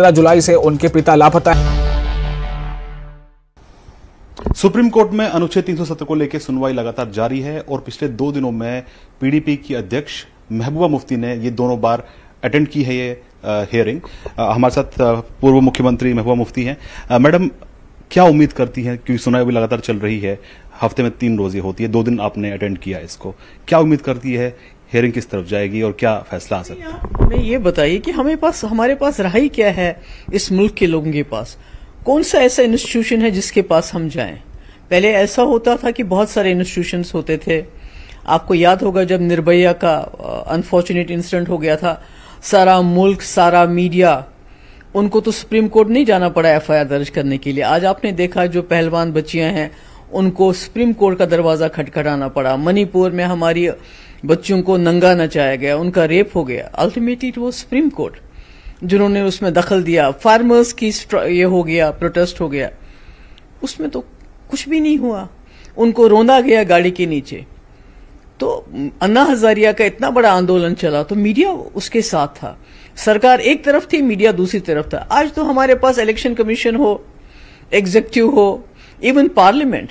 15 जुलाई से उनके पिता लापता हैं। सुप्रीम कोर्ट में अनुच्छेद 370 को लेकर सुनवाई लगातार जारी है और पिछले 2 दिनों में पीडीपी की अध्यक्ष महबूबा मुफ्ती ने ये दोनों बार अटेंड की है ये हियरिंग। हमारे साथ पूर्व मुख्यमंत्री महबूबा मुफ्ती हैं। मैडम, क्या उम्मीद करती हैं, क्योंकि सुनवाई भी लगातार चल रही है, हफ्ते में 3 रोज ये होती है, 2 दिन आपने अटेंड किया इसको, क्या उम्मीद करती है हियरिंग किस तरफ जाएगी और क्या फैसला आ सकता है? हमें ये बताइए कि हमारे पास रहा ही क्या है इस मुल्क के लोगों के पास? कौन सा ऐसा इंस्टीट्यूशन है जिसके पास हम जाएं? पहले ऐसा होता था कि बहुत सारे इंस्टीट्यूशंस होते थे। आपको याद होगा जब निर्भया का अनफॉर्चुनेट इंसिडेंट हो गया था, सारा मुल्क, सारा मीडिया, उनको तो सुप्रीम कोर्ट नहीं जाना पड़ा एफआईआर दर्ज करने के लिए। आज आपने देखा जो पहलवान बच्चियां हैं उनको सुप्रीम कोर्ट का दरवाजा खटखटाना पड़ा। मणिपुर में हमारी बच्चियों को नंगा नचाया गया, उनका रेप हो गया। Ultimately it was supreme court जिन्होंने उसमें दखल दिया। फार्मर्स की ये हो गया, प्रोटेस्ट हो गया, उसमें तो कुछ भी नहीं हुआ, उनको रोंदा गया गाड़ी के नीचे। तो अन्ना हजारिया का इतना बड़ा आंदोलन चला तो मीडिया उसके साथ था, सरकार एक तरफ थी, मीडिया दूसरी तरफ था। आज तो हमारे पास इलेक्शन कमीशन हो, एग्जीक्यूटिव हो, इवन पार्लियामेंट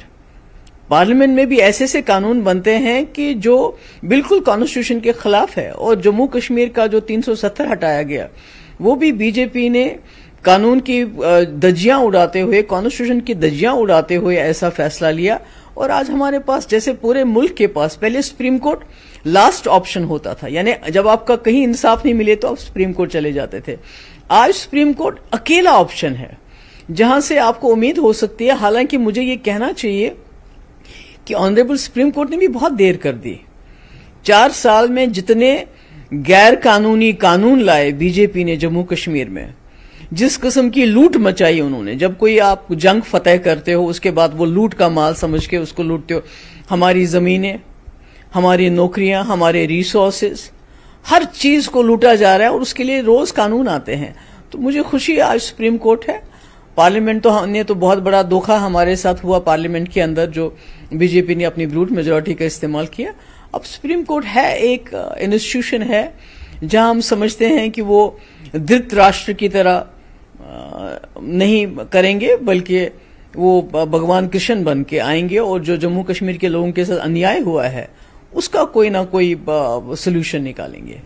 में भी ऐसे ऐसे कानून बनते हैं कि जो बिल्कुल कॉन्स्टिट्यूशन के खिलाफ है। और जम्मू कश्मीर का जो 370 हटाया गया, वो भी बीजेपी ने कानून की धज्जियां उड़ाते हुए, कॉन्स्टिट्यूशन की धज्जियां उड़ाते हुए ऐसा फैसला लिया। और आज हमारे पास, जैसे पूरे मुल्क के पास पहले सुप्रीम कोर्ट लास्ट ऑप्शन होता था, यानी जब आपका कहीं इंसाफ नहीं मिले तो आप सुप्रीम कोर्ट चले जाते थे। आज सुप्रीम कोर्ट अकेला ऑप्शन है जहां से आपको उम्मीद हो सकती है। हालांकि मुझे ये कहना चाहिए कि ऑनरेबल सुप्रीम कोर्ट ने भी बहुत देर कर दी। 4 साल में जितने गैर कानूनी कानून लाए बीजेपी ने जम्मू कश्मीर में, जिस किस्म की लूट मचाई उन्होंने, जब कोई आप जंग फतेह करते हो उसके बाद वो लूट का माल समझ के उसको लूटते हो। हमारी जमीनें, हमारी नौकरियां, हमारे रिसोर्सेज, हर चीज को लूटा जा रहा है और उसके लिए रोज कानून आते हैं। तो मुझे खुशी है आज सुप्रीम कोर्ट है। पार्लियामेंट तो हमने तो बहुत बड़ा धोखा हमारे साथ हुआ पार्लियामेंट के अंदर, जो बीजेपी ने अपनी ब्रूट मेजोरिटी का इस्तेमाल किया। अब सुप्रीम कोर्ट है, एक इंस्टीट्यूशन है जहां हम समझते हैं कि वो धृतराष्ट्र की तरह नहीं करेंगे, बल्कि वो भगवान कृष्ण बन के आएंगे और जो जम्मू कश्मीर के लोगों के साथ अन्याय हुआ है उसका कोई ना कोई सोल्यूशन निकालेंगे।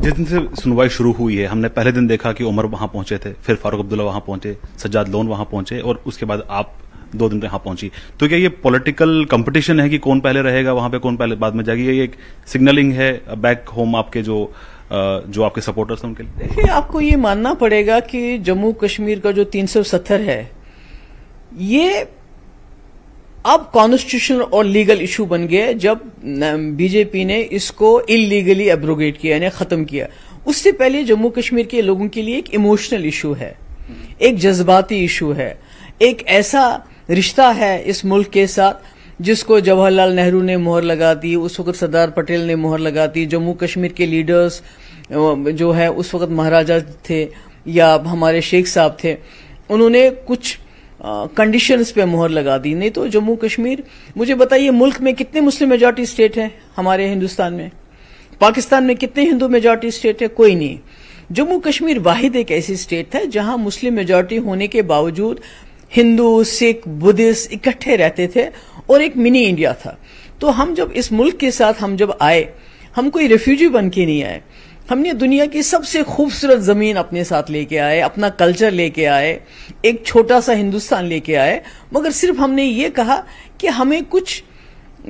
जिस दिन से सुनवाई शुरू हुई है, हमने पहले दिन देखा कि उमर वहां पहुंचे थे, फिर फारूक अब्दुल्ला वहां पहुंचे, सज्जाद लोन वहां पहुंचे और उसके बाद आप 2 दिन वहां पहुंची। तो क्या ये पॉलिटिकल कंपटीशन है कि कौन पहले रहेगा वहां पे, कौन पहले बाद में जाएगी? ये एक सिग्नलिंग है बैक होम आपके जो आपके सपोर्टर्स हैं उनके लिए? देखिए, आपको ये मानना पड़ेगा कि जम्मू कश्मीर का जो 370 है, ये अब कॉन्स्टिट्यूशनल और लीगल इशू बन गया जब बीजेपी ने इसको इलीगली एब्रोगेट किया, यानी खत्म किया। उससे पहले जम्मू कश्मीर के लोगों के लिए एक इमोशनल इशू है, एक जज्बाती इशू है, एक ऐसा रिश्ता है इस मुल्क के साथ जिसको जवाहरलाल नेहरू ने मोहर लगा दी, उस वक्त सरदार पटेल ने मोहर लगा दी। जम्मू कश्मीर के लीडर्स जो है उस वक्त महाराजा थे या हमारे शेख साहब थे, उन्होंने कुछ कंडीशंस पे मोहर लगा दी। नहीं तो जम्मू कश्मीर, मुझे बताइए मुल्क में कितने मुस्लिम मेजॉरिटी स्टेट हैं हमारे हिंदुस्तान में? पाकिस्तान में कितने हिंदू मेजॉरिटी स्टेट है? कोई नहीं। जम्मू कश्मीर वाहिद एक ऐसी स्टेट है जहां मुस्लिम मेजॉरिटी होने के बावजूद हिंदू, सिख, बुद्धिस्ट इकट्ठे रहते थे और एक मिनी इंडिया था। तो हम जब इस मुल्क के साथ हम जब आए, हम कोई रेफ्यूजी बन के नहीं आए, हमने दुनिया की सबसे खूबसूरत जमीन अपने साथ लेके आए, अपना कल्चर लेके आए, एक छोटा सा हिंदुस्तान लेके आए। मगर सिर्फ हमने ये कहा कि हमें कुछ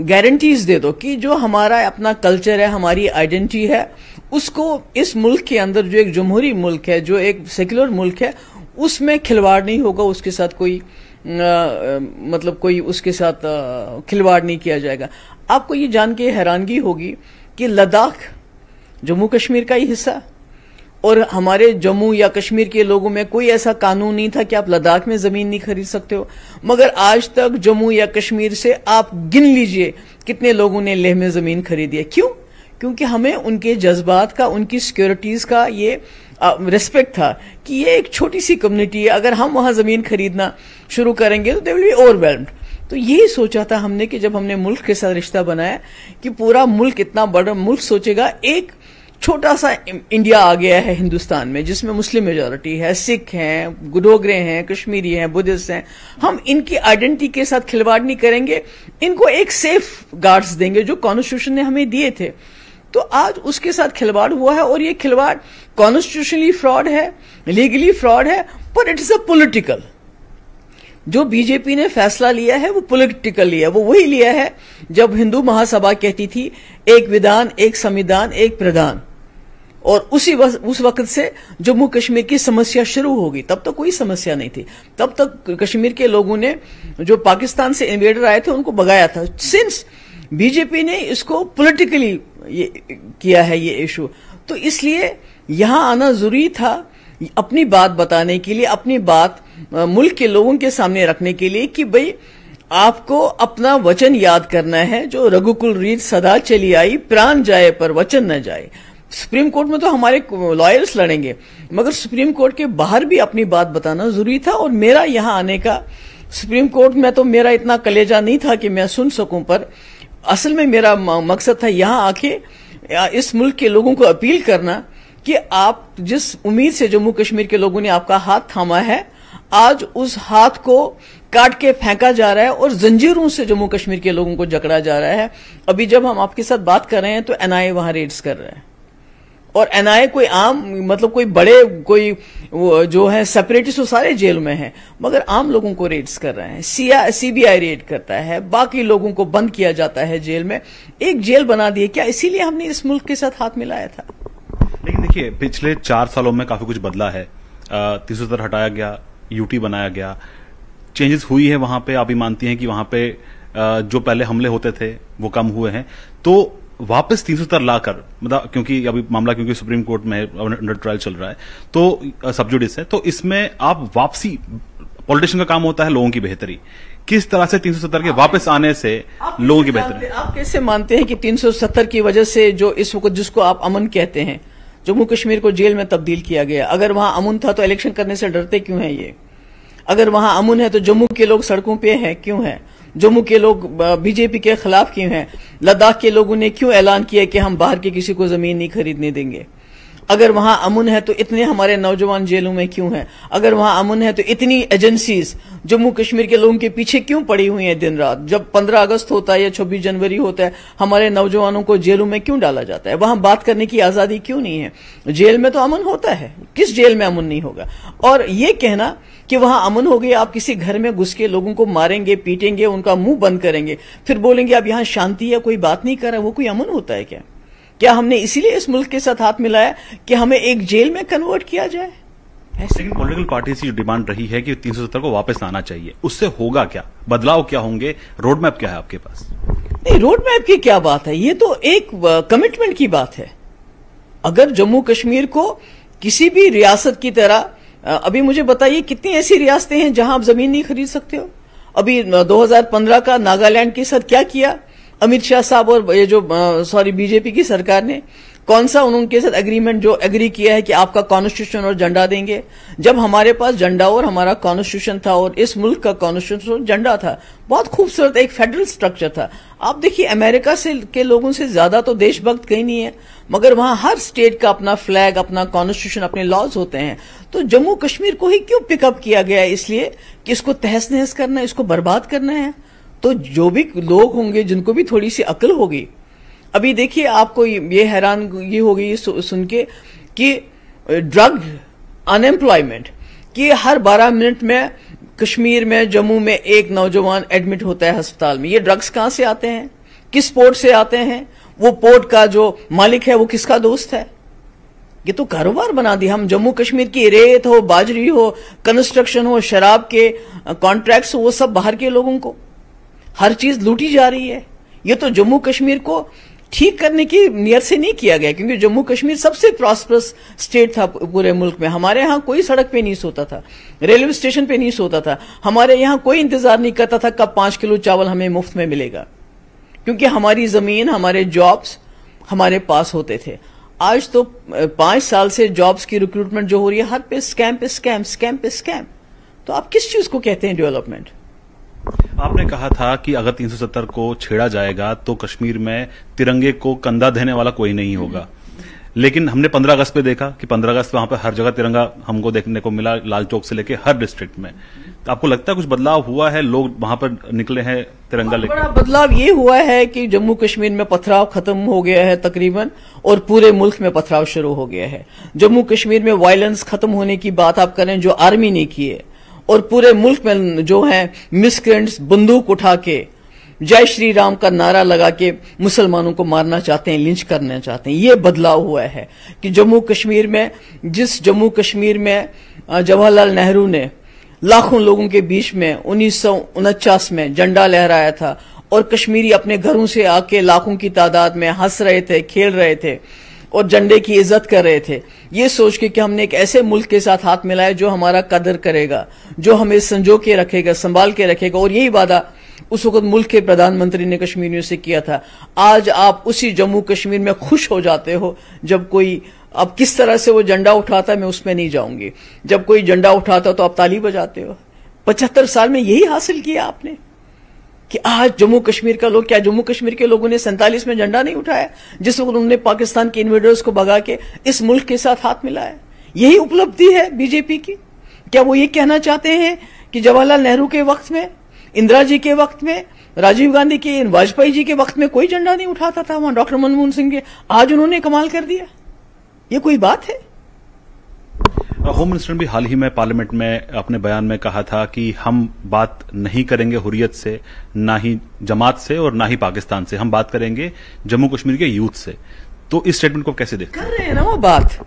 गारंटीज दे दो कि जो हमारा अपना कल्चर है, हमारी आइडेंटिटी है, उसको इस मुल्क के अंदर, जो एक जमहूरी मुल्क है, जो एक सेक्युलर मुल्क है, उसमें खिलवाड़ नहीं होगा, उसके साथ कोई मतलब कोई उसके साथ खिलवाड़ नहीं किया जाएगा। आपको ये जान के हैरानगी होगी कि लद्दाख जम्मू कश्मीर का ही हिस्सा, और हमारे जम्मू या कश्मीर के लोगों में कोई ऐसा कानून नहीं था कि आप लद्दाख में जमीन नहीं खरीद सकते हो। मगर आज तक जम्मू या कश्मीर से आप गिन लीजिए कितने लोगों ने लेह में जमीन खरीदी है। क्यों? क्योंकि हमें उनके जज्बात का, उनकी सिक्योरिटीज का ये रिस्पेक्ट था कि ये एक छोटी सी कम्युनिटी है, अगर हम वहां जमीन खरीदना शुरू करेंगे तो दे विल बी ओवरवेल्म्ड। तो यही सोचा था हमने कि जब हमने मुल्क के साथ रिश्ता बनाया कि पूरा मुल्क इतना बड़ा मुल्क सोचेगा, एक छोटा सा इंडिया आ गया है हिंदुस्तान में, जिसमें मुस्लिम मेजॉरिटी है, सिख हैं, डोगरे हैं, कश्मीरी हैं, बुद्धिस्ट हैं। हम इनकी आइडेंटिटी के साथ खिलवाड़ नहीं करेंगे, इनको एक सेफ गार्ड्स देंगे जो कॉन्स्टिट्यूशन ने हमें दिए थे। तो आज उसके साथ खिलवाड़ हुआ है, और ये खिलवाड़ कॉन्स्टिट्यूशनली फ्रॉड है, लीगली फ्रॉड है, पर इट इज अ पॉलिटिकल। जो बीजेपी ने फैसला लिया है वो पॉलिटिकल लिया है। वो वही लिया है जब हिंदू महासभा कहती थी एक विधान, एक संविधान, एक प्रधान, और उस वक्त से जम्मू कश्मीर की समस्या शुरू होगी। तब तक कोई समस्या नहीं थी, तब तक कश्मीर के लोगों ने, जो पाकिस्तान से इन्वेडर आए थे, उनको भगाया था। सिंस बीजेपी ने इसको पॉलिटिकली किया है ये इशू, तो इसलिए यहां आना जरूरी था अपनी बात बताने के लिए, अपनी बात मुल्क के लोगों के सामने रखने के लिए कि भाई आपको अपना वचन याद करना है, जो रघुकुल रीत सदा चली आई, प्राण जाए पर वचन न जाए। सुप्रीम कोर्ट में तो हमारे लॉयर्स लड़ेंगे, मगर सुप्रीम कोर्ट के बाहर भी अपनी बात बताना जरूरी था। और मेरा यहां आने का सुप्रीम कोर्ट में तो मेरा इतना कलेजा नहीं था कि मैं सुन सकूं, पर असल में मेरा मकसद था यहां आके इस मुल्क के लोगों को अपील करना कि आप जिस उम्मीद से जम्मू कश्मीर के लोगों ने आपका हाथ थामा है, आज उस हाथ को काट के फेंका जा रहा है और जंजीरों से जम्मू कश्मीर के लोगों को जकड़ा जा रहा है। अभी जब हम आपके साथ बात कर रहे हैं तो एनआईए वहां रेड्स कर रहा है, और एनआईए कोई आम, मतलब कोई बड़े, कोई जो है सेपरेटिस्ट, वो सारे जेल में हैं, मगर आम लोगों को रेड्स कर रहे हैं। सीबीआई रेड करता है, बाकी लोगों को बंद किया जाता है जेल में। एक जेल बना दिए क्या? इसीलिए हमने इस मुल्क के साथ हाथ मिलाया था। लेकिन देखिए, पिछले 4 सालों में काफी कुछ बदला है। 370 हटाया गया, यूटी बनाया गया, चेंजेस हुई है वहां पे। आप भी मानती हैं कि वहां पे जो पहले हमले होते थे वो कम हुए हैं, तो वापस 370 लाकर, मतलब क्योंकि अभी मामला क्योंकि सुप्रीम कोर्ट में अंडर ट्रायल चल रहा है, तो सब्जुडिस है, तो इसमें आप वापसी, पॉलिटिशियन का काम होता है लोगों की बेहतरी, किस तरह से 370 के वापस आने से लोगों की बेहतरी? आप कैसे मानते हैं कि 370 की वजह से जो इस वक्त जिसको आप अमन कहते हैं, जम्मू कश्मीर को जेल में तब्दील किया गया? अगर वहां अमन था तो इलेक्शन करने से डरते क्यों हैं ये? अगर वहां अमन है तो जम्मू के लोग सड़कों पे हैं क्यों हैं? जम्मू के लोग बीजेपी के खिलाफ क्यों हैं? लद्दाख के लोगों ने क्यों ऐलान किया कि हम बाहर के किसी को जमीन नहीं खरीदने देंगे? अगर वहां अमन है तो इतने हमारे नौजवान जेलों में क्यों हैं? अगर वहां अमन है तो इतनी एजेंसीज जम्मू कश्मीर के लोगों के पीछे क्यों पड़ी हुई हैं दिन रात? जब 15 अगस्त होता है या 26 जनवरी होता है, हमारे नौजवानों को जेलों में क्यों डाला जाता है? वहां बात करने की आजादी क्यों नहीं है? जेल में तो अमन होता है, किस जेल में अमन नहीं होगा? और ये कहना कि वहां अमन हो गया, आप किसी घर में घुस के लोगों को मारेंगे, पीटेंगे, उनका मुंह बंद करेंगे, फिर बोलेंगे अब यहां शांति है, कोई बात नहीं कर रहा, वो कोई अमन होता है क्या? क्या हमने इसीलिए इस मुल्क के साथ हाथ मिलाया कि हमें एक जेल में कन्वर्ट किया जाए? लेकिन पॉलिटिकल पार्टी की डिमांड रही है कि 370 को वापस लाना चाहिए, उससे होगा क्या? बदलाव क्या होंगे? रोड मैप क्या है आपके पास? नहीं, रोड मैप की क्या बात है, ये तो एक कमिटमेंट की बात है। अगर जम्मू कश्मीर को किसी भी रियासत की तरह, अभी मुझे बताइए कितनी ऐसी रियासतें हैं जहां आप जमीन नहीं खरीद सकते हो? अभी 2015 का नागालैंड के साथ क्या किया अमित शाह साहब और ये जो बीजेपी की सरकार ने? कौन सा उनके साथ एग्रीमेंट जो एग्री किया है कि आपका कॉन्स्टिट्यूशन और झंडा देंगे? जब हमारे पास झंडा और हमारा कॉन्स्टिट्यूशन था, और इस मुल्क का कॉन्स्टिट्यूशन और झंडा था, बहुत खूबसूरत एक फेडरल स्ट्रक्चर था। आप देखिए, अमेरिका से के लोगों से ज्यादा तो देशभक्त कहीं नहीं है, मगर वहां हर स्टेट का अपना फ्लैग, अपना कॉन्स्टिट्यूशन, अपने लॉज होते हैं। तो जम्मू कश्मीर को ही क्यों पिकअप किया गया? इसलिए कि इसको तहस नहस करना है, इसको बर्बाद करना है। तो जो भी लोग होंगे जिनको भी थोड़ी सी अक्ल होगी, अभी देखिए आपको ये हैरान ये होगी सुन के कि ड्रग अनएम्प्लॉयमेंट, कि हर 12 मिनट में कश्मीर में, जम्मू में एक नौजवान एडमिट होता है अस्पताल में। ये ड्रग्स कहां से आते हैं? किस पोर्ट से आते हैं? वो पोर्ट का जो मालिक है वो किसका दोस्त है? ये तो कारोबार बना दिया। हम जम्मू कश्मीर की रेत हो, बाजरी हो, कंस्ट्रक्शन हो, शराब के कॉन्ट्रैक्ट्स हो, वो सब बाहर के लोगों को, हर चीज लूटी जा रही है। ये तो जम्मू कश्मीर को ठीक करने की नियत से नहीं किया गया, क्योंकि जम्मू कश्मीर सबसे प्रॉस्परस स्टेट था पूरे मुल्क में। हमारे यहां कोई सड़क पे नहीं सोता था, रेलवे स्टेशन पे नहीं सोता था, हमारे यहां कोई इंतजार नहीं करता था कब 5 किलो चावल हमें मुफ्त में मिलेगा, क्योंकि हमारी जमीन, हमारे जॉब्स हमारे पास होते थे। आज तो 5 साल से जॉब्स की रिक्रूटमेंट जो हो रही है, हर पे स्कैम पे स्कैम, स्कैम पे स्कैम। तो आप किस चीज को कहते हैं डेवलपमेंट? आपने कहा था कि अगर 370 को छेड़ा जाएगा तो कश्मीर में तिरंगे को कंधा देने वाला कोई नहीं होगा। लेकिन हमने 15 अगस्त पे देखा कि 15 अगस्त वहां पर हर जगह तिरंगा हमको देखने को मिला, लाल चौक से लेके हर डिस्ट्रिक्ट में। तो आपको लगता है कुछ बदलाव हुआ है, लोग वहां पर निकले हैं तिरंगा लेकर? बड़ा बदलाव ये हुआ है कि जम्मू कश्मीर में पथराव खत्म हो गया है तकरीबन, और पूरे मुल्क में पथराव शुरू हो गया है। जम्मू कश्मीर में वायलेंस खत्म होने की बात आप करें जो आर्मी ने की है, और पूरे मुल्क में जो है मिसक्रेंट्स बंदूक उठा के जय श्री राम का नारा लगा के मुसलमानों को मारना चाहते हैं, लिंच करना चाहते हैं। ये बदलाव हुआ है कि जम्मू कश्मीर में, जिस जम्मू कश्मीर में जवाहरलाल नेहरू ने लाखों लोगों के बीच में 1949 में झंडा लहराया था, और कश्मीरी अपने घरों से आके लाखों की तादाद में हंस रहे थे, खेल रहे थे और झंडे की इज्जत कर रहे थे, ये सोच के कि हमने एक ऐसे मुल्क के साथ हाथ मिलाया जो हमारा कदर करेगा, जो हमें संजो के रखेगा, संभाल के रखेगा। और यही वादा उस वक्त मुल्क के प्रधानमंत्री ने कश्मीरियों से किया था। आज आप उसी जम्मू कश्मीर में खुश हो जाते हो जब कोई, अब किस तरह से वो झंडा उठाता है मैं उसमें नहीं जाऊंगी, जब कोई झंडा उठाता तो आप ताली बजाते हो। 75 साल में यही हासिल किया आपने कि आज जम्मू कश्मीर का लोग, क्या जम्मू कश्मीर के लोगों ने 47 में झंडा नहीं उठाया जिस वक्त उन्होंने पाकिस्तान के इन्वेडर्स को भगा के इस मुल्क के साथ हाथ मिलाया? यही उपलब्धि है बीजेपी की। क्या वो ये कहना चाहते हैं कि जवाहरलाल नेहरू के वक्त में, इंदिरा जी के वक्त में, राजीव गांधी के, वाजपेयी जी के वक्त में कोई झंडा नहीं उठाता था, वहां डॉक्टर मनमोहन सिंह के, आज उन्होंने कमाल कर दिया? ये कोई बात है? होम मिनिस्टर ने भी हाल ही में पार्लियामेंट में अपने बयान में कहा था कि हम बात नहीं करेंगे हुर्रियत से, ना ही जमात से और ना ही पाकिस्तान से, हम बात करेंगे जम्मू कश्मीर के यूथ से। तो इस स्टेटमेंट को कैसे देखते हैं? कर रहे हैं ना वो बात,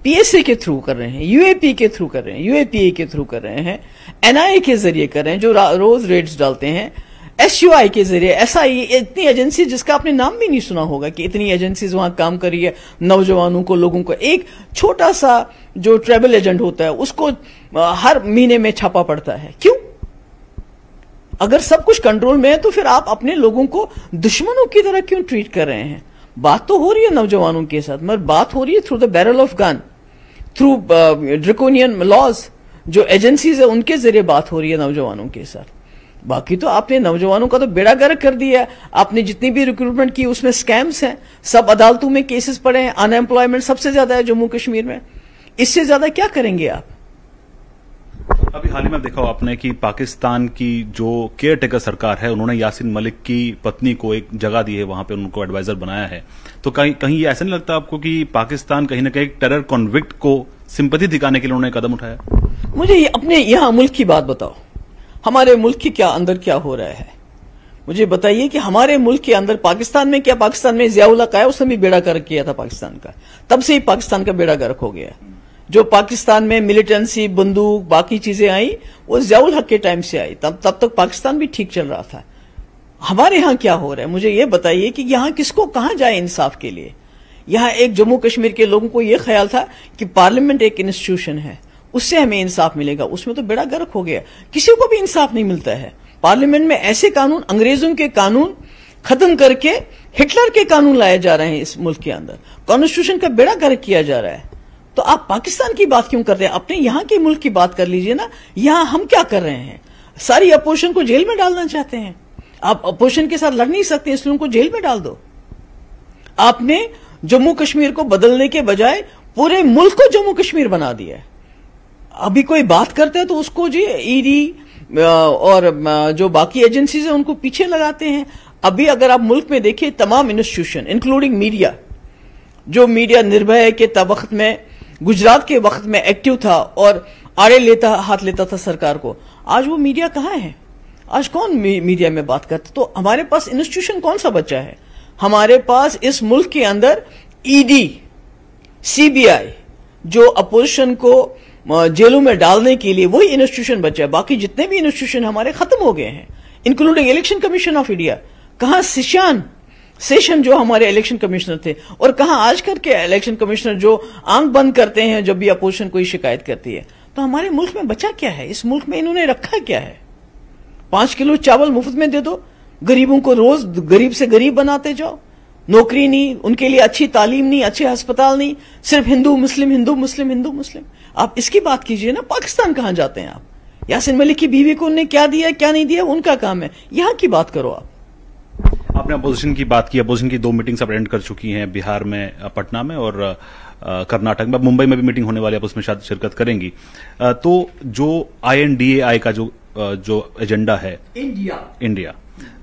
पीएसए के थ्रू कर रहे हैं, यूएपी के थ्रू कर रहे हैं, यूएपीए के थ्रू कर रहे हैं, एनआईए के जरिए कर रहे हैं जो रोज रेड्स डालते हैं, एसयूआई के जरिए, एसआई, इतनी एजेंसी जिसका आपने नाम भी नहीं सुना होगा कि इतनी एजेंसीज वहां काम कर रही है नौजवानों को, लोगों को। एक छोटा सा जो ट्रैवल एजेंट होता है उसको हर महीने में छापा पड़ता है। क्यों? अगर सब कुछ कंट्रोल में है तो फिर आप अपने लोगों को दुश्मनों की तरह क्यों ट्रीट कर रहे हैं? बात तो हो रही है नौजवानों के साथ, मगर बात हो रही है through the barrel of gun, through draconian laws, जो एजेंसीज है उनके जरिए बात हो रही है नौजवानों के साथ। बाकी तो आपने नौजवानों का तो बेड़ा गर्क कर दिया। आपने जितनी भी रिक्रूटमेंट की उसमें स्कैम्स हैं, सब अदालतों में केसेस पड़े हैं, अनएम्प्लॉयमेंट सबसे ज्यादा है जम्मू कश्मीर में। इससे ज्यादा क्या करेंगे आप? अभी हाल ही में देखा आपने कि पाकिस्तान की जो केयर टेकर सरकार है उन्होंने यासीन मलिक की पत्नी को एक जगह दी है, वहां पे उनको एडवाइजर बनाया है। तो कहीं ये ऐसा नहीं लगता आपको कि पाकिस्तान कहीं ना कहीं टेरर कॉन्विक्ट को सिंपैथी दिखाने के लिए उन्होंने कदम उठाया? मुझे अपने यहां मुल्क की बात बताओ, हमारे मुल्क की क्या अंदर क्या हो रहा है? मुझे बताइए कि हमारे मुल्क के अंदर, पाकिस्तान में क्या, पाकिस्तान में जियाउल हक आया, उसने भी बेड़ा गर्क किया था पाकिस्तान का, तब से ही पाकिस्तान का बेड़ा गर्क हो गया। जो पाकिस्तान में मिलिटेंसी, बंदूक, बाकी चीजें आई वो जियाउल हक के टाइम से आई, तब तक पाकिस्तान भी ठीक चल रहा था। हमारे यहां क्या हो रहा है? मुझे ये बताइए कि यहां किसको कहां जाए इंसाफ के लिए? यहां एक जम्मू कश्मीर के लोगों को यह ख्याल था कि पार्लियामेंट एक इंस्टीट्यूशन है, उससे हमें इंसाफ मिलेगा, उसमें तो बेड़ा गर्क हो गया। किसी को भी इंसाफ नहीं मिलता है। पार्लियामेंट में ऐसे कानून, अंग्रेजों के कानून खत्म करके हिटलर के कानून लाए जा रहे हैं इस मुल्क के अंदर, कॉन्स्टिट्यूशन का बेड़ा गर्क किया जा रहा है। तो आप पाकिस्तान की बात क्यों कर रहे हैं? अपने यहां के मुल्क की बात कर लीजिए ना। यहां हम क्या कर रहे हैं? सारी अपोजिशन को जेल में डालना चाहते हैं। आप अपोजिशन के साथ लड़ नहीं सकते, इसलिए उनको जेल में डाल दो। आपने जम्मू कश्मीर को बदलने के बजाय पूरे मुल्क को जम्मू कश्मीर बना दिया है। अभी कोई बात करता है तो उसको जी ईडी और जो बाकी एजेंसीज है उनको पीछे लगाते हैं। अभी अगर आप मुल्क में देखिए, तमाम इंस्टीट्यूशन इंक्लूडिंग मीडिया, जो मीडिया निर्भय के वक्त में, गुजरात के वक्त में एक्टिव था और आड़े हाथ लेता था सरकार को, आज वो मीडिया कहां है? आज कौन मीडिया में बात करता? तो हमारे पास इंस्टीट्यूशन कौन सा बचा है? हमारे पास इस मुल्क के अंदर ईडी, सीबीआई, जो अपोजिशन को जेलों में डालने के लिए वही इंस्टीट्यूशन बचा है। बाकी जितने भी इंस्टीट्यूशन हमारे खत्म हो गए हैं, including election commission of India. कहां सेशन जो हमारे इलेक्शन कमिश्नर थे, और कहां आजकल के इलेक्शन कमिश्नर जो आंख बंद करते हैं जब भी अपोजिशन कोई शिकायत करती है। तो हमारे मुल्क में बचा क्या है? इस मुल्क में इन्होंने रखा क्या है? 5 किलो चावल मुफ्त में दे दो, गरीबों को रोज गरीब से गरीब बनाते जाओ, नौकरी नहीं, उनके लिए अच्छी तालीम नहीं, अच्छे अस्पताल नहीं, सिर्फ हिंदू मुस्लिम, हिंदू मुस्लिम, हिंदू मुस्लिम। आप इसकी बात कीजिए ना। पाकिस्तान कहां जाते हैं आप? यासीन मलिक की बीवी को उन्होंने क्या दिया क्या नहीं दिया उनका काम है, यहां की बात करो आप। आपने अपोजिशन की बात की। अपोजिशन की 2 मीटिंग्स अब एंड कर चुकी हैं, बिहार में, पटना में और कर्नाटक में। मुंबई में भी मीटिंग होने वाली है, आप उसमें शायद शिरकत करेंगी। तो जो INDAI का जो एजेंडा है इंडिया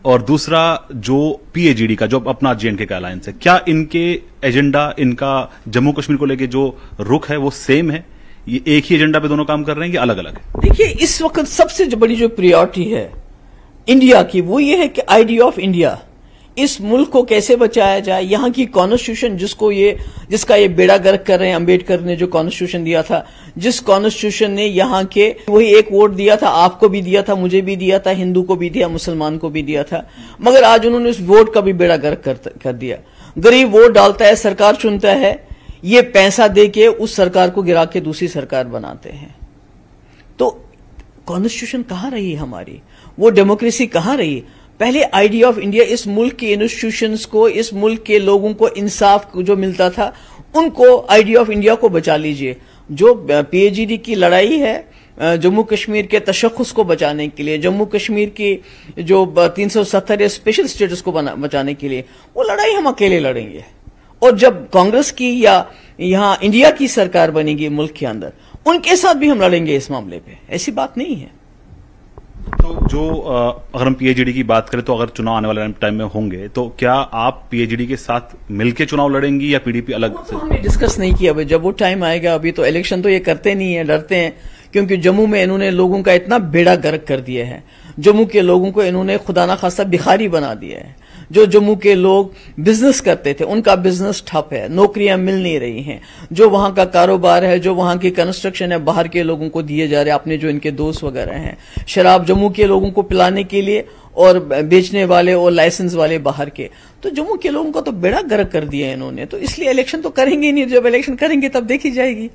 और दूसरा जो PAGD का, जो अपना JNK का अलायंस है, क्या इनके एजेंडा, इनका जम्मू कश्मीर को लेके जो रुख है वो सेम है? ये एक ही एजेंडा पे दोनों काम कर रहे हैं कि अलग अलग है? देखिए, इस वक्त सबसे बड़ी जो प्रायोरिटी है इंडिया की वो ये है कि आइडिया ऑफ इंडिया, इस मुल्क को कैसे बचाया जाए। यहाँ की कॉन्स्टिट्यूशन जिसका ये बेड़ा गर्क कर रहे हैं, अंबेडकर ने जो कॉन्स्टिट्यूशन दिया था, जिस कॉन्स्टिट्यूशन ने यहाँ के वही एक वोट दिया था, आपको भी दिया था, मुझे भी दिया था, हिंदू को भी दिया, मुसलमान को भी दिया था, मगर आज उन्होंने उस वोट का भी बेड़ा गर्क कर दिया। गरीब वोट डालता है, सरकार चुनता है, ये पैसा दे के उस सरकार को गिरा के दूसरी सरकार बनाते हैं। तो कॉन्स्टिट्यूशन कहाँ रही हमारी, वो डेमोक्रेसी कहाँ रही? पहले आइडिया ऑफ इंडिया, इस मुल्क के इंस्टीट्यूशंस को, इस मुल्क के लोगों को इंसाफ जो मिलता था, उनको, आइडिया ऑफ इंडिया को बचा लीजिए। जो PAGD की लड़ाई है जम्मू कश्मीर के तशख्खुस को बचाने के लिए, जम्मू कश्मीर की जो 370 या स्पेशल स्टेटस को बचाने के लिए, वो लड़ाई हम अकेले लड़ेंगे। और जब कांग्रेस की या यहाँ इंडिया की सरकार बनेगी मुल्क के अंदर, उनके साथ भी हम लड़ेंगे इस मामले पे, ऐसी बात नहीं है। तो जो अगर हम PAGD की बात करें, तो अगर चुनाव आने वाले टाइम में होंगे, तो क्या आप PAGD के साथ मिलकर चुनाव लड़ेंगी या PDP अलग से? हमने डिस्कस नहीं किया भाई, जब वो टाइम आएगा। अभी तो इलेक्शन तो ये करते नहीं है, डरते हैं, क्योंकि जम्मू में इन्होंने लोगों का इतना बेड़ा गर्क कर दिया है। जम्मू के लोगों को इन्होंने खुदा ना खास्ता भिखारी बना दिया है। जो जम्मू के लोग बिजनेस करते थे, उनका बिजनेस ठप है, नौकरियां मिल नहीं रही हैं। जो वहां का कारोबार है, जो वहां की कंस्ट्रक्शन है, बाहर के लोगों को दिए जा रहे हैं, अपने जो इनके दोस्त वगैरह हैं। शराब जम्मू के लोगों को पिलाने के लिए और बेचने वाले और लाइसेंस वाले बाहर के। तो जम्मू के लोगों का तो बेड़ा गर्क कर दिया है इन्होंने। तो इसलिए इलेक्शन तो करेंगे नहीं, जब इलेक्शन करेंगे तब देखी जाएगी।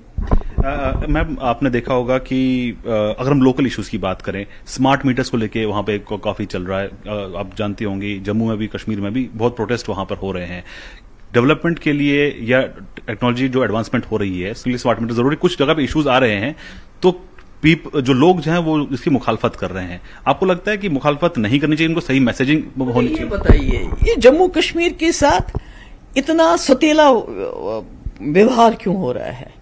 मैम, आपने देखा होगा कि अगर हम लोकल इश्यूज की बात करें, स्मार्ट मीटर्स को लेके वहां पे काफी चल रहा है। आप जानती होंगी, जम्मू में भी, कश्मीर में भी बहुत प्रोटेस्ट वहां पर हो रहे हैं। डेवलपमेंट के लिए या टेक्नोलॉजी जो एडवांसमेंट हो रही है, उसके लिए स्मार्ट मीटर जरूरी। कुछ जगह पे इश्यूज आ रहे हैं, तो जो लोग जो हैं वो इसकी मुखालफत कर रहे हैं। आपको लगता है कि मुखालफत नहीं करनी चाहिए, इनको सही मैसेजिंग होनी चाहिए? बताइए, ये जम्मू कश्मीर के साथ इतना सतीला व्यवहार क्यों हो रहा है?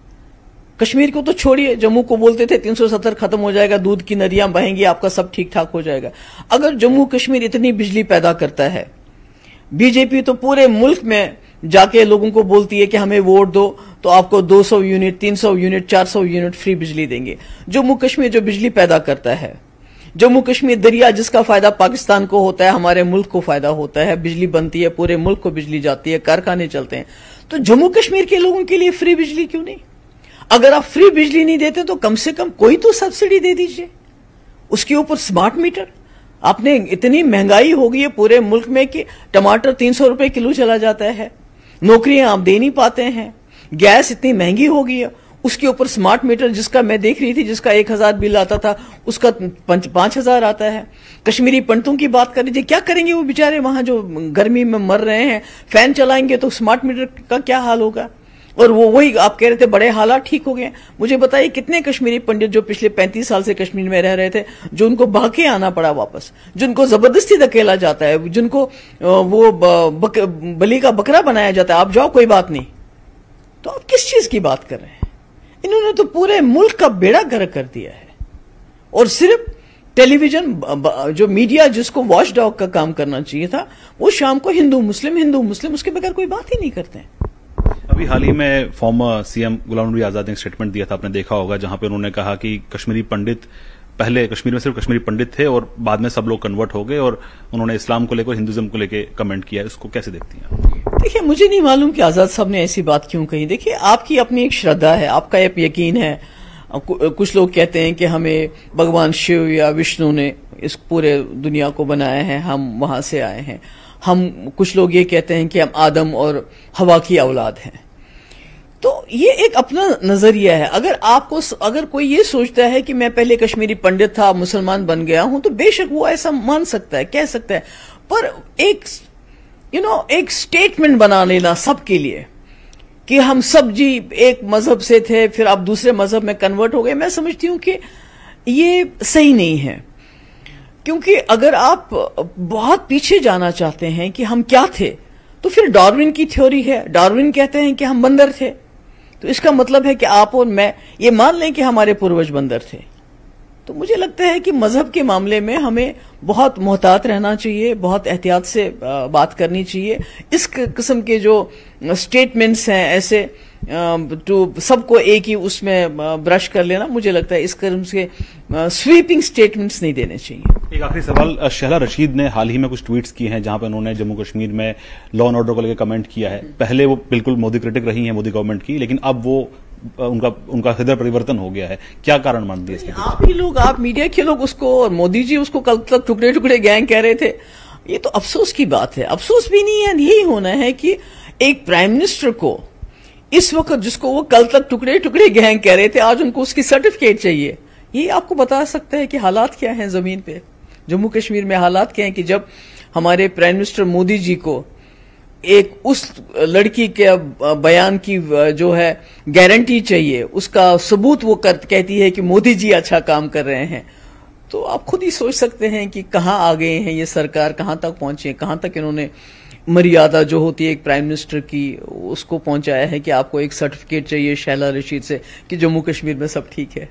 कश्मीर को तो छोड़िए, जम्मू को बोलते थे 370 खत्म हो जाएगा, दूध की नदियां बहेंगी, आपका सब ठीक ठाक हो जाएगा। अगर जम्मू कश्मीर इतनी बिजली पैदा करता है, बीजेपी तो पूरे मुल्क में जाके लोगों को बोलती है कि हमें वोट दो तो आपको 200 यूनिट, 300 यूनिट, 400 यूनिट फ्री बिजली देंगे। जम्मू कश्मीर जो बिजली पैदा करता है, जम्मू कश्मीर दरिया जिसका फायदा पाकिस्तान को होता है, हमारे मुल्क को फायदा होता है, बिजली बनती है, पूरे मुल्क को बिजली जाती है, कारखाने चलते हैं। तो जम्मू कश्मीर के लोगों के लिए फ्री बिजली क्यों नहीं? अगर आप फ्री बिजली नहीं देते तो कम से कम कोई तो सब्सिडी दे दीजिए। उसके ऊपर स्मार्ट मीटर। आपने, इतनी महंगाई हो गई है पूरे मुल्क में कि टमाटर 300 रुपए किलो चला जाता है, नौकरियां आप दे नहीं पाते हैं, गैस इतनी महंगी हो गई है, उसके ऊपर स्मार्ट मीटर, जिसका मैं देख रही थी, जिसका 1000 बिल आता था, उसका 5000 आता है। कश्मीरी पंडितों की बात कर लीजिए, क्या करेंगे वो बेचारे वहां जो गर्मी में मर रहे हैं? फैन चलाएंगे तो स्मार्ट मीटर का क्या हाल होगा? और वो वही आप कह रहे थे बड़े हालात ठीक हो गए। मुझे बताइए कितने कश्मीरी पंडित जो पिछले 35 साल से कश्मीर में रह रहे थे, जो उनको भागे आना पड़ा वापस, जिनको जबरदस्ती धकेला जाता है, जिनको वो बलि का बकरा बनाया जाता है, आप जाओ कोई बात नहीं। तो आप किस चीज की बात कर रहे हैं? इन्होंने तो पूरे मुल्क का बेड़ा गर्क कर दिया है। और सिर्फ टेलीविजन, जो मीडिया जिसको वॉच डॉग का काम करना चाहिए था, वो शाम को हिंदू मुस्लिम, उसके बगैर कोई बात ही नहीं करते हैं। अभी हाल ही में फॉर्मर CM गुलाम नबी आजाद ने स्टेटमेंट दिया था, आपने देखा होगा, जहां पे उन्होंने कहा कि कश्मीरी पंडित, पहले कश्मीर में सिर्फ कश्मीरी पंडित थे और बाद में सब लोग कन्वर्ट हो गए, और उन्होंने इस्लाम को लेकर, हिंदुइज्म को लेकर कमेंट किया। इसको कैसे देखती हैं? देखिए, मुझे नहीं मालूम कि आजाद साहब ने ऐसी बात क्यों कही। देखिए, आपकी अपनी एक श्रद्धा है, आपका एक यकीन है। कुछ लोग कहते हैं कि हमें भगवान शिव या विष्णु ने इस पूरे दुनिया को बनाया है, हम वहां से आए हैं। कुछ लोग ये कहते हैं कि हम आदम और हवा की औलाद हैं। तो ये एक अपना नजरिया है। अगर कोई ये सोचता है कि मैं पहले कश्मीरी पंडित था, मुसलमान बन गया हूं, तो बेशक वो ऐसा मान सकता है, कह सकता है। पर एक स्टेटमेंट बना लेना सबके लिए कि हम सब जी एक मजहब से थे, फिर आप दूसरे मजहब में कन्वर्ट हो गए, मैं समझती हूं कि ये सही नहीं है। क्योंकि अगर आप बहुत पीछे जाना चाहते हैं कि हम क्या थे, तो फिर डार्विन की थ्योरी है। डार्विन कहते हैं कि हम बंदर थे, तो इसका मतलब है कि आप और मैं ये मान लें कि हमारे पूर्वज बंदर थे। तो मुझे लगता है कि मजहब के मामले में हमें बहुत मोहतात रहना चाहिए, बहुत एहतियात से बात करनी चाहिए। इस किस्म के जो स्टेटमेंट्स हैं ऐसे तो सबको एक ही उसमें ब्रश कर लेना, मुझे लगता है इस किस्म के स्वीपिंग स्टेटमेंट्स नहीं देने चाहिए। एक आखिरी सवाल, शहला रशीद ने हाल ही में कुछ ट्वीट्स किए हैं जहां पर उन्होंने जम्मू कश्मीर में लॉ एंड ऑर्डर को लेकर कमेंट किया है। पहले वो बिल्कुल मोदी क्रिटिक रही हैं, मोदी गवर्नमेंट की, लेकिन अब वो उनका हृदय परिवर्तन हो गया है। क्या कारण मानती है इसके? आप ही लोग, आप मीडिया के लोग उसको, और मोदी जी उसको कल तक टुकड़े टुकड़े गैंग कह रहे थे। ये तो अफसोस की बात है। अफसोस भी नहीं है, यही होना है कि एक प्राइम मिनिस्टर को इस वक्त, जिसको वो कल तक टुकड़े टुकड़े गैंग कह रहे थे, आज उनको उसकी सर्टिफिकेट चाहिए। ये आपको बता सकता है कि हालात क्या हैं जमीन पे, जम्मू कश्मीर में हालात क्या हैं कि जब हमारे प्राइम मिनिस्टर मोदी जी को एक उस लड़की के बयान की जो है गारंटी चाहिए, उसका सबूत वो कहती है कि मोदी जी अच्छा काम कर रहे हैं, तो आप खुद ही सोच सकते हैं कि कहां आ गए हैं ये सरकार, कहां तक पहुंचे, कहां तक इन्होंने मर्यादा जो होती है एक प्राइम मिनिस्टर की उसको पहुंचाया है कि आपको एक सर्टिफिकेट चाहिए शहला रशीद से कि जम्मू कश्मीर में सब ठीक है।